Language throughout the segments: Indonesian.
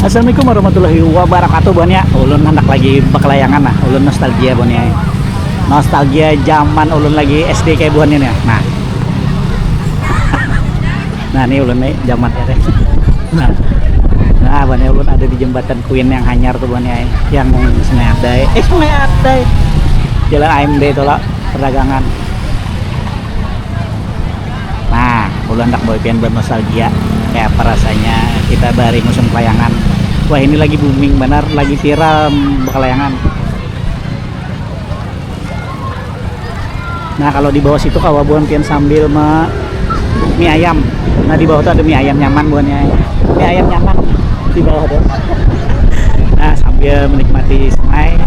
Assalamualaikum warahmatullahi wabarakatuh Bon ya. Ulun hendak lagi bekelayangan nah, ulun nostalgia Bon ya. Nostalgia zaman ulun lagi SD kayak Bon ini ya. Nah. Nah, ini ulun nih zaman ini. Nah. Nah, Bon ya ulun ada di jembatan Queen yang hanyar tuh Bon ya. Yang Sungai Adai. Sungai Adai. Jalan AMD itu lah, perdagangan. Nah, ulun hendak boypian bernostalgia. Kayak apa rasanya kita dari musim kelayangan. Wah, ini lagi booming benar, lagi viral bekelayangan. Nah, kalau di bawah situ kawabuan pian sambil mie ayam. Nah, di bawah tuh ada mie ayam nyaman buannya. Mie ayam nyaman di bawah tuh. Nah, sambil menikmati sungai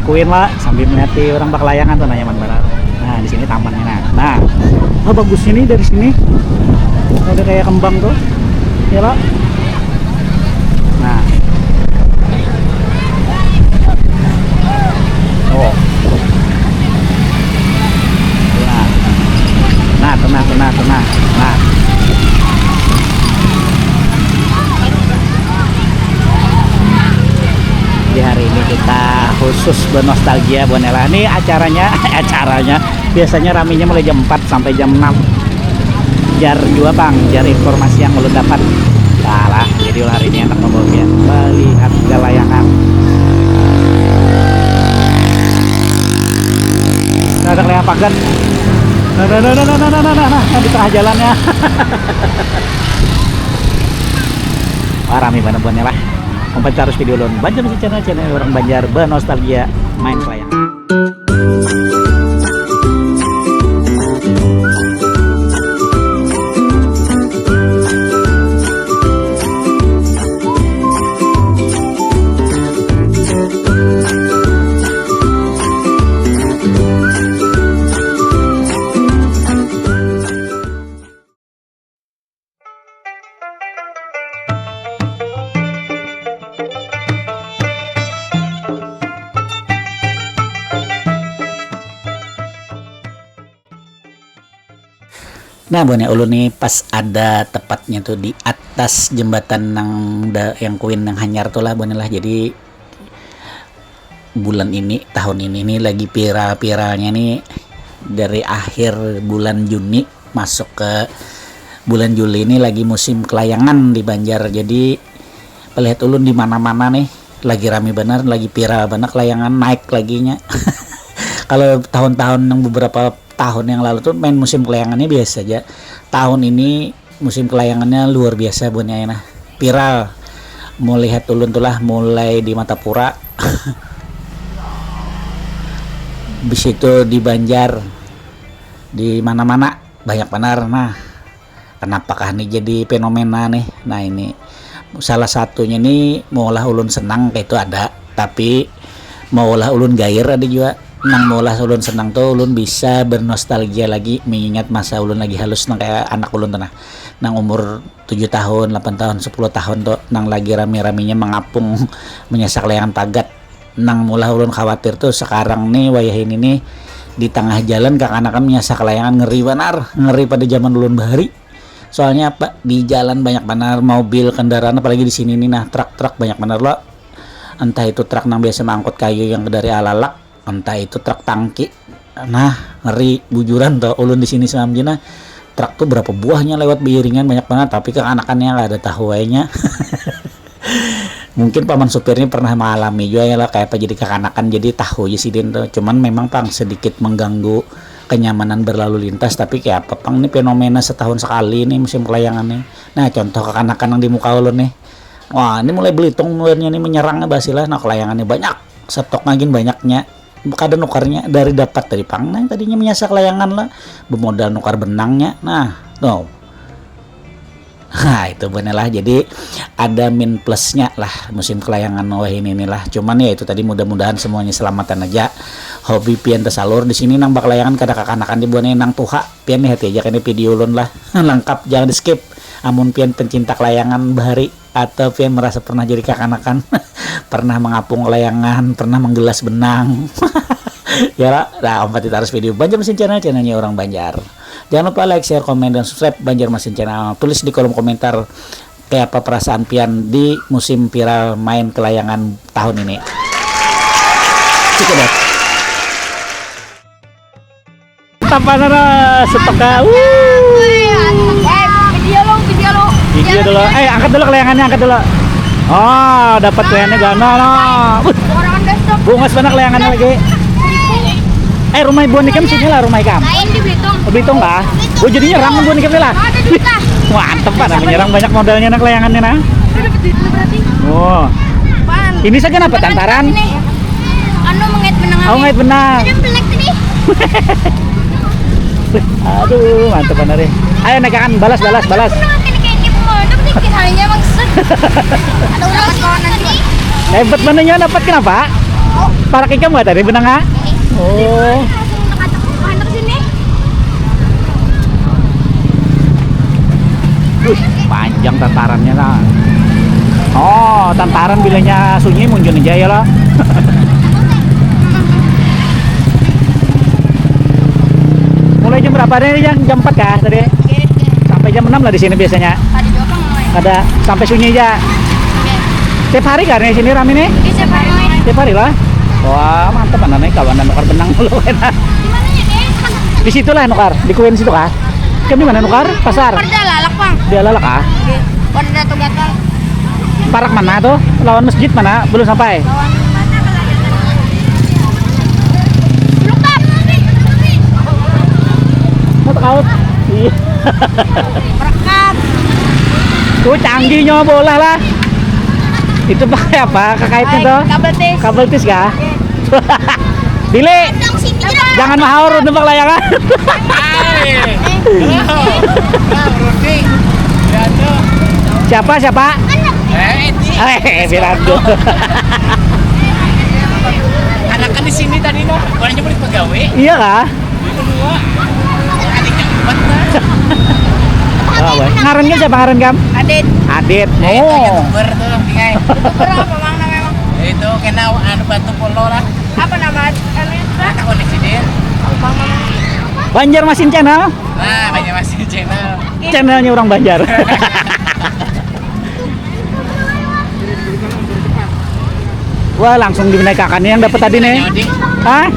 Queen lah, sambil menikmati orang bekelayangan tuh, nah nyaman benar. Nah, di sini tamannya. Nah, oh bagusnya nih dari sini. Ada kayak kembang tuh ya lah. Nah, oh nah, tenang. Nah, di hari ini kita khusus bernostalgia Bonela. Ini acaranya biasanya ramenya mulai jam 4 sampai jam 6. Jar juga bang, jar informasi yang ulun dapat. Salah, jadi hari ini enak membagian melihat galayangan. Ada kelihatan pagan. Nah, di tengah jalannya. Wah, rame banget buannya lah. Kompas terus video ulun. Banjar masih channel orang Banjar bernostalgia main kelayangan. Nah, Bonnya ulun nih pas ada tepatnya tuh di atas jembatan yang Queen yang hanyar tuh lah Bonnya lah. Jadi bulan ini, tahun ini nih lagi viral-viralnya nih dari akhir bulan Juni masuk ke bulan Juli ini lagi musim kelayangan di Banjar. Jadi lihat ulun di mana-mana nih lagi rame bener, lagi viral banget kelayangan, naik laginya. Kalau tahun-tahun yang beberapa tahun yang lalu tuh main musim kelayangannya biasa aja. Tahun ini musim kelayangannya luar biasa Bonnya nah. Viral. Mau lihat ulun tuh lah mulai di Matapura. Bis itu di Banjar. Di mana-mana banyak benar. Nah, kenapakah nih jadi fenomena nih? Nah, ini salah satunya nih maulah ulun senang kayak itu ada, tapi maulah ulun gair ada juga. Nang molah ulun senang tuh ulun bisa bernostalgia lagi mengingat masa ulun lagi halus nang kayak anak ulun tanah nang umur 7 tahun 8 tahun 10 tahun tuh nang lagi rame-ramenya mengapung menyasak layangan pagat. Nang molah ulun khawatir tuh sekarang nih wayah ini nih di tengah jalan kakak-anakan menyasak layangan, ngeri pada zaman ulun bahari. Soalnya apa, di jalan banyak benar mobil kendaraan, apalagi di sini nih nah truk banyak benar loh. Entah itu truk nang biasa mengangkut kayu yang dari alalak, entah itu truk tangki. Nah, ngeri bujuran tuh ulun di sini selamjina. Truk tuh berapa buahnya lewat beiringan banyak banget, tapi kekanakannya nggak ada tahuainya. Mungkin paman supirnya pernah mengalami juga ya lah kayak apa jadi kekanakan, jadi tahu ya sih tuh. Cuman memang pang sedikit mengganggu kenyamanan berlalu lintas, tapi kayak apa pang ini fenomena setahun sekali nih musim kelayangan nih. Nah, contoh kekanakan yang di muka ulun nih. Wah, ini mulai Belitung mulainya nih menyerang basilah. Nah, kelayangannya banyak, stok makin banyaknya. Kada nukarnya dari dapat dari pang nah, tadinya menyasak layangan lah bermodal nukar benangnya. Nah tuh, nah itu bener lah. Jadi ada min plusnya lah musim kelayangan wah ini lah. Cuman ya itu tadi mudah-mudahan semuanya selamatan aja. Hobi pian tersalur di sini nang bak layangan kada kakanakan dibuatnya nang tuha pian nih hati aja kan video ulun lah lengkap jangan di skip. Amun pian pencinta kelayangan bahari atau pian merasa pernah jadi kakanakan pernah mengapung layangan, pernah menggelas benang. Ya lah, nah Om harus video Banjar Mesin channelnya orang Banjar. Jangan lupa like, share, komen, dan subscribe Banjar Mesin Channel. Tulis di kolom komentar kayak apa perasaan pian di musim viral main kelayangan tahun ini. Cukup deh. Tampanan setoka. Video dulu. Angkat dulu kelayangannya, angkat dulu. Oh, dapat kelayangannya gana loh. Bungas mana kelayangannya lagi. Rumah ibu nikam sini lah rumah ikam. Lain di Belitung. Belitung kah? Oh jadi nyerang ibu nikam lah. Mantep pak, menyerang banyak modalnya nak kelayangannya nah. Oh. Ini saja apa tantaran? Anu mengait benang. Oh ngait benang. Ada pelek tadi. Aduh, mantep bener deh. Ayo nekan balas. Hebat benangnya dapat kenapa? Parak ikan nggak tadi benangnya? Oh. Panjang tantarannya lah. Oh, tantaran bilangnya sunyi muncul aja ya lah. Mulai jam berapa nih? Jam 4 kah tadi? Sampai jam 6 lah di sini biasanya. Ada sampai sunyi aja. Tiap hari kan di sini rame nih? Tiap hari lah. Wah, mantap nih kawanan nukar benang mulu enak. Di situ lah nukar, di kuen situ kah? Kamu di mana nukar? Pasar? Pada lalak, Bang. Dia lalak kah? Pada gatal. Parak mana tuh? Lawan masjid mana? Belum sampai. Lawan mana Lukap. Mau tekaut? Iya. Merekat. Tuh canggihnya bola lah. Itu pakai apa? Kakaitnya tuh? Kabel tis. Kabel tis kah? Dile, jangan mahaur untuk layangan. Siapa? Firando. Anak kan di sini tadi noh, orangnya beli pegawai. Iya kah? Kedua, adiknya 4 nah. Ngarannya siapa ngaran kam? Adit. Itu Oh. YouTuber tuh, pingai. Berapa Bang namanya? Itu kena anu batu polo lah. Apa nama anunya? Anak koneksiden. Banjarmasin Channel. Nah, banyak masih channel. Channelnya orang Banjar. Wah, langsung dinaikkan yang dapat tadi nih. Hah?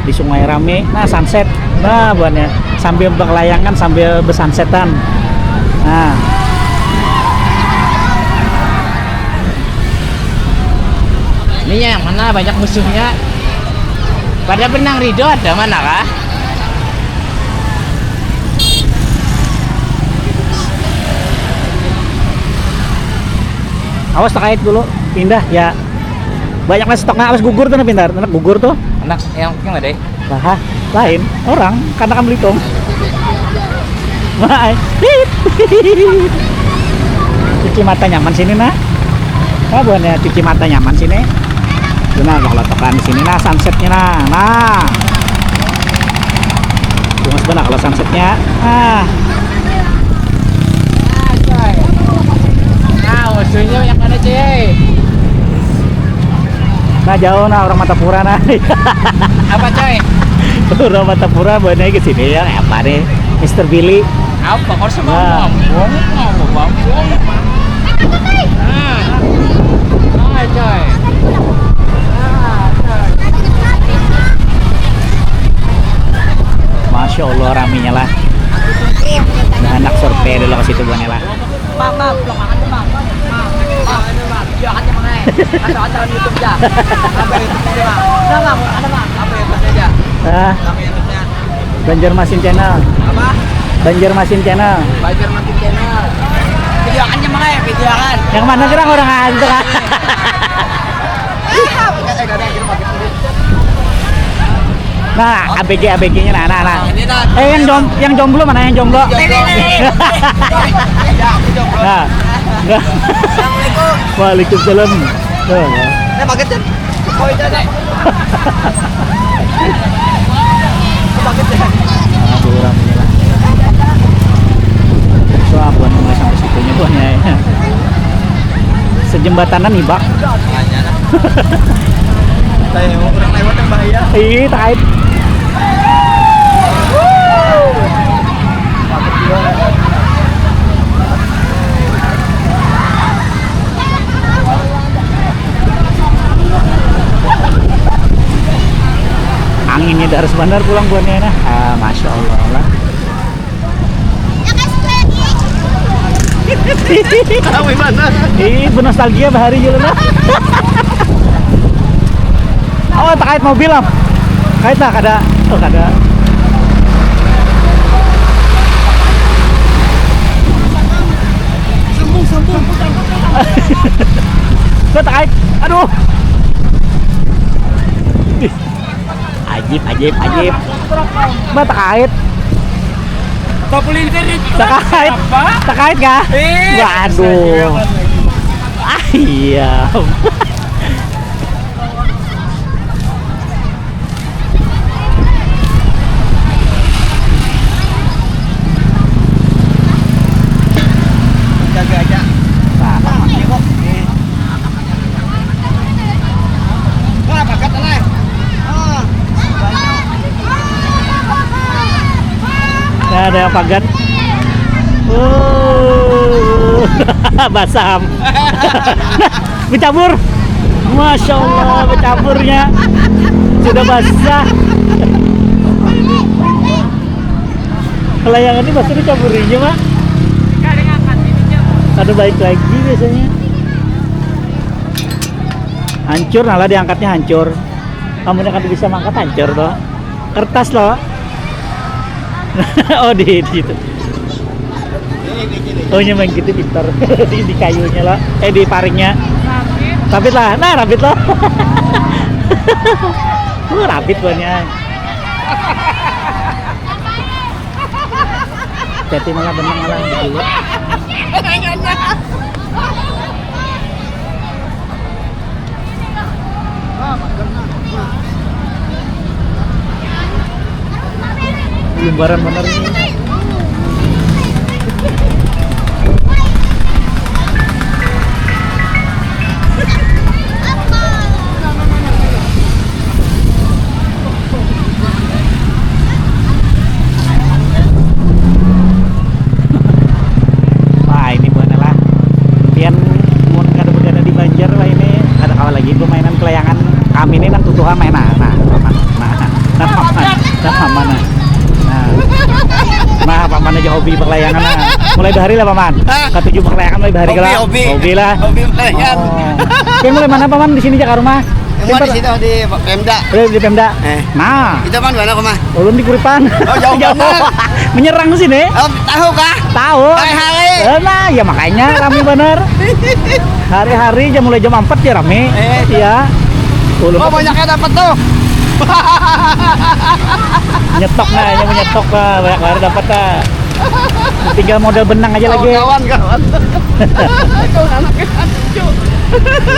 Di Sungai Rame, nah sunset, nah buannya sambil berlayangan sambil bersunsetan. Nah, Ini yang mana banyak musuhnya? Pada benang Ridho ada mana kah? awas terkait dulu, pindah ya. Banyak lah stoknya, awas gugur tuh, pintar, anak gugur tuh. Anak yang mana deh? Lah, lain orang, karena kan Belitung. Bye. Cuci mata nyaman sini nah. Nah, buannya cuci mata nyaman sini. Nah, kalau tokan di sini nah sunsetnya nah. Cuma sebenarnya kalau sunsetnya. Nah, musuhnya yang mana cuy? Nah jauh nah orang Matapura nah. Apa coy? Orang Matapura buannya ke sini ya apa nih? Mr. Billy. Apa? Kau semua Nah. bambung. Nah, coy. Masya Allah raminya lah. Nah, anak survei dulu ke situ buannya lah. Mama, belakangan tuh mama. Videokan aja mengenai. Atau YouTube aja. Apa YouTube aja bang? Ada bang. Apa YouTube aja? Apa YouTube-nya? Banjarmasin Channel. Apa? Banjarmasin Channel. Banjarmasin Channel. Videokan aja mengenai, videokan. Yang mana gerang orang itu kan? Nah, ABG-nya nah. Ini nah. Yang jomblo mana yang jomblo? Ya, aku jomblo. Nah. Assalamualaikum. Waalaikumsalam. Tuh. Ini paketin. Oh, itu ada. Paketin. Aduh, ramai lah. So, abuan mulai sampai situnya tuh hanya ya. Sejembatanan nih, Bak. Hanya lah. Saya orang lewat yang bahaya. Ih, takut. Anginnya dari bandar pulang buatnya nah. Masya Allah lah. Tahu mana? Ih, bernostalgia bahari juga lah. Oh, tak kait mobil lah. Kait lah kada. Oh, kada. Sambung. Kau tak kait. Aduh. Ih, Ajib. Ba tak kait. Tak kait kah? Waduh. Iya. Jaga aja. Nah, Wah, paket lah. ada yang pagat. Basam. Bercampur. Masya Allah, bercampurnya sudah basah. Layangan ini pasti dicampurinya, Mak. Ada baik lagi biasanya. Hancur, nalah diangkatnya hancur. Kamu kan bisa mangkat hancur toh. Kertas loh. Oh di itu. Oh nyemang gitu pintar. Di kayunya lah, di paringnya. Rapit lah, nah rapit loh. Rapit banyak. Jadi malah benang malah gitu. Lembaran bener ini. Wah ini mana lah. Pian mun kada begana di Banjar lah ini. Ada kawan lagi permainan kelayangan kami ini nang tutuhan mainan. Nah, mana? Nah, paman aja hobi perlayangan nah. Mulai dari lah paman. Ketujuh perlayangan mulai dari lah. Hobi lah. Hobi pelayan. Yang mulai mana paman di sini aja rumah? Yang di situ di Pemda. Di Pemda. Nah, Itu kan mana rumah? ulun di Kuripan. Oh, jauh bener. Menyerang ke sini. Oh, tahu kah? Tahu. Hari-hari. Nah, ya makanya rame bener. Hari-hari jam mulai jam 4 ya rame. Iya. Ulun Oh, banyaknya dapat tuh. nyetok nah, yang menyetok lah, banyak hari dapat lah. Tinggal modal benang aja lagi. Kawan. Itu anaknya lucu.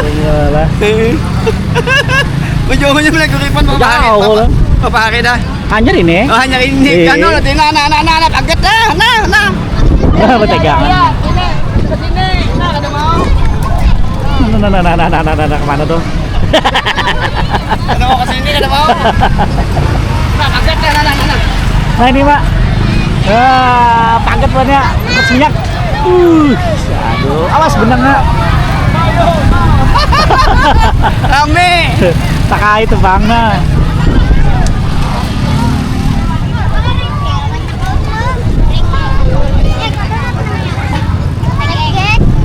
Iyalah. Ujung-ujungnya mulai Kuripan berapa hari? Jauh lah. Berapa hari dah? Anjir ini. Oh, hanya ini. Kan lo tinggal anak-anak kaget dah. Nah. Bertegangan. Sini. Nah, ada mau. Nah, kemana tuh? Ada mau ke sini, ada mau. Nah, kaget dah, nah. Nah ini Pak. Paket banyak minyak. Aduh, awas benangnya. Rame. Tak itu bang nah.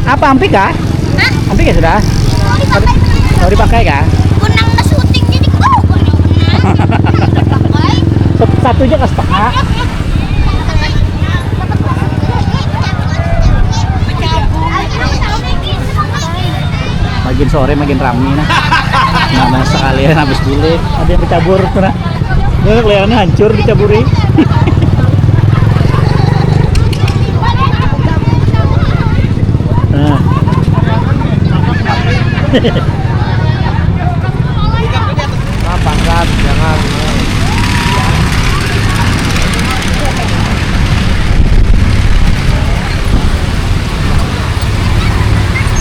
Apa ampik kah? Ampik ya sudah? Mau dipakai kah? Kunang na syuting jadi Satu aja kas setengah. Makin sore makin ramai nah. Mana sekalian habis bulik ada yang bercabur tuh nah. Kelayangannya hancur dicaburi. Nah. Pangkat, jangan.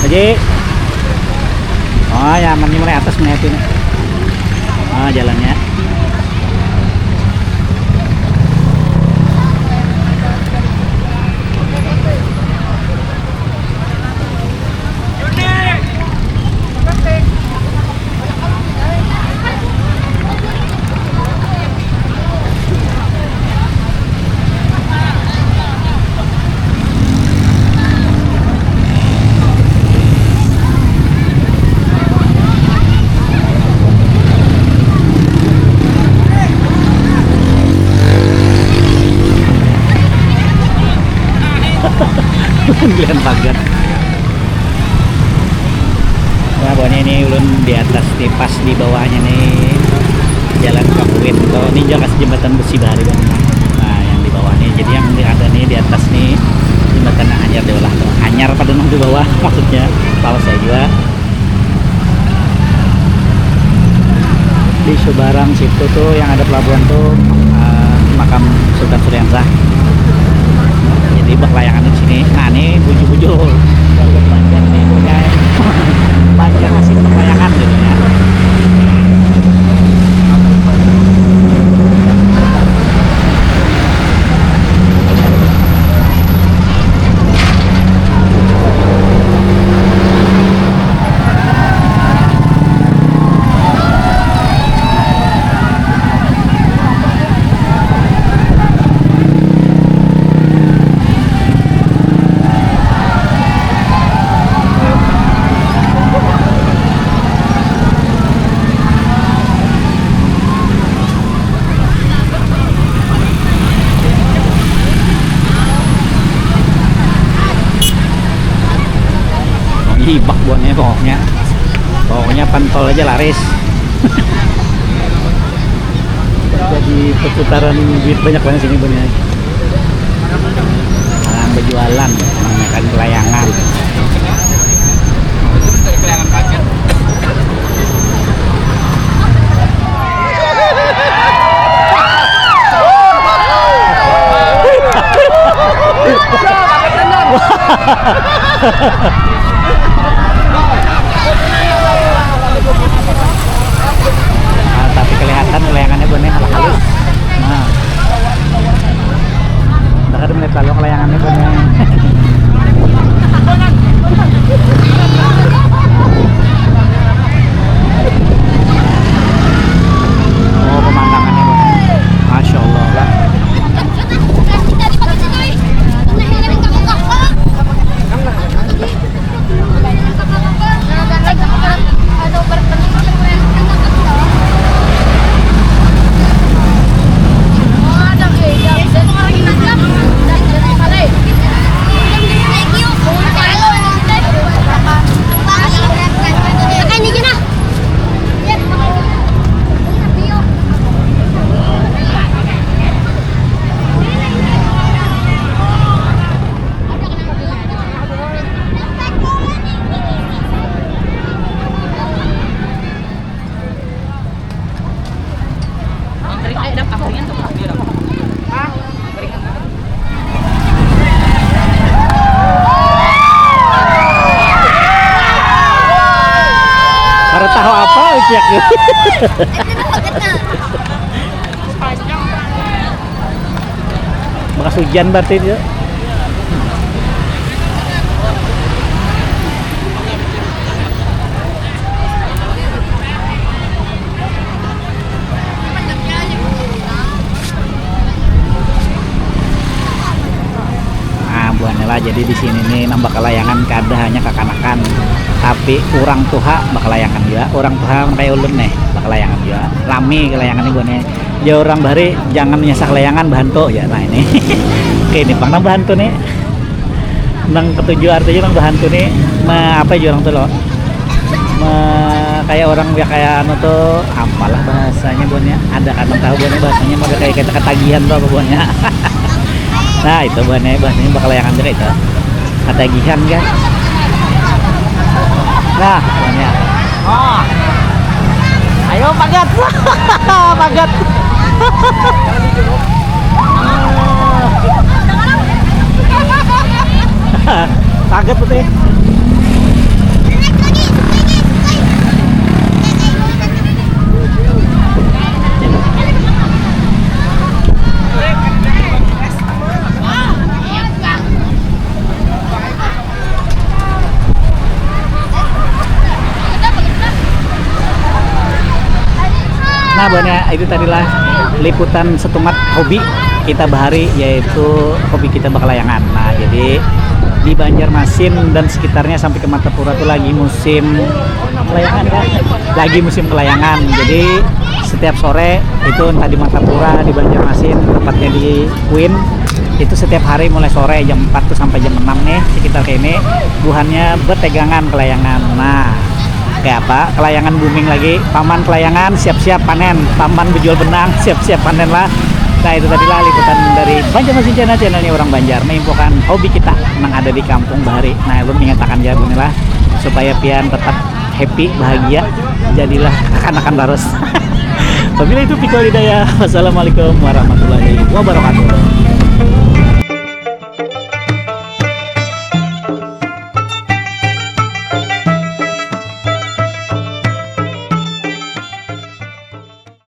Haji. Oh, nyaman nih mulai atas ngeliatin. Ah, jalannya. Pilihan pagar. Nah, bawahnya ini ulun di atas nih, pas di bawahnya nih jalan Kapuin. Kalau ini jangan jembatan besi bahari bang. Nah, yang di bawah nih, jadi yang ada nih di atas nih jembatan anyar diolah tuh. Anyar pada nong di bawah maksudnya. Kalau saya juga di Subarang situ tuh yang ada pelabuhan tuh makam Sultan Suriansah. Jadi bak layangan di sini. Nah ini buju-buju panjang nih guys. Panjang ngasih layangan gitu ya. Hibak buahnya pokoknya pentol aja laris. Jadi perputaran duit banyak banget sini buahnya. Orang berjualan menggunakan layangan. Kelayangan paket. Nah, tapi kelihatan layangannya bener halus. Nah, udah menit lalu layangannya bener. Oh, pemandangannya bener. Masya Allah lah. Karena tahu apa uciak bekas hujan berarti dia. Lah jadi di sini nih nambah kelayangan kada hanya kekanakan tapi orang tua bakal layangan juga orang tua kayak ulun nih bakal layangan juga lami kelayangan nih buahnya ya orang bari jangan nyasak layangan bantu ya nah ini oke ini bang nang bantu nih nang ketujuh artinya nang bantu nih apa aja orang tuh loh kayak orang ya kayak anu tuh apalah bahasanya Bonnya, ada kan tahu Bonnya bahasanya mah kayak kita ketagihan tuh apa Bonnya. Nah itu Bonnya bahasanya bakal layangan juga itu ketagihan kan. Nah Bonnya, oh ayo pagat. Pagat. Pagat betul. Nah Bonnya, itu tadilah liputan setumat hobi kita bahari, yaitu hobi kita bakalayangan. Nah jadi di Banjarmasin dan sekitarnya sampai ke Martapura tuh lagi musim kelayangan kan? Lagi musim kelayangan. Jadi setiap sore itu entah di Martapura, di Banjarmasin, tepatnya di Queen, itu setiap hari mulai sore jam 4 tuh sampai jam 6 nih sekitar kayak ini buhannya bertegangan kelayangan. Nah kayak apa, kelayangan booming lagi, paman kelayangan siap-siap panen, paman berjual benang siap-siap panen lah. Nah itu tadilah liputan dari Banjarmasin channelnya orang Banjar, menginfokan hobi kita yang ada di kampung bahari. Nah lu mengatakan ya bunilah supaya pian tetap happy, bahagia, jadilah akan terus. Wabillahi taufiq wal hidayah. Wassalamualaikum warahmatullahi wabarakatuh.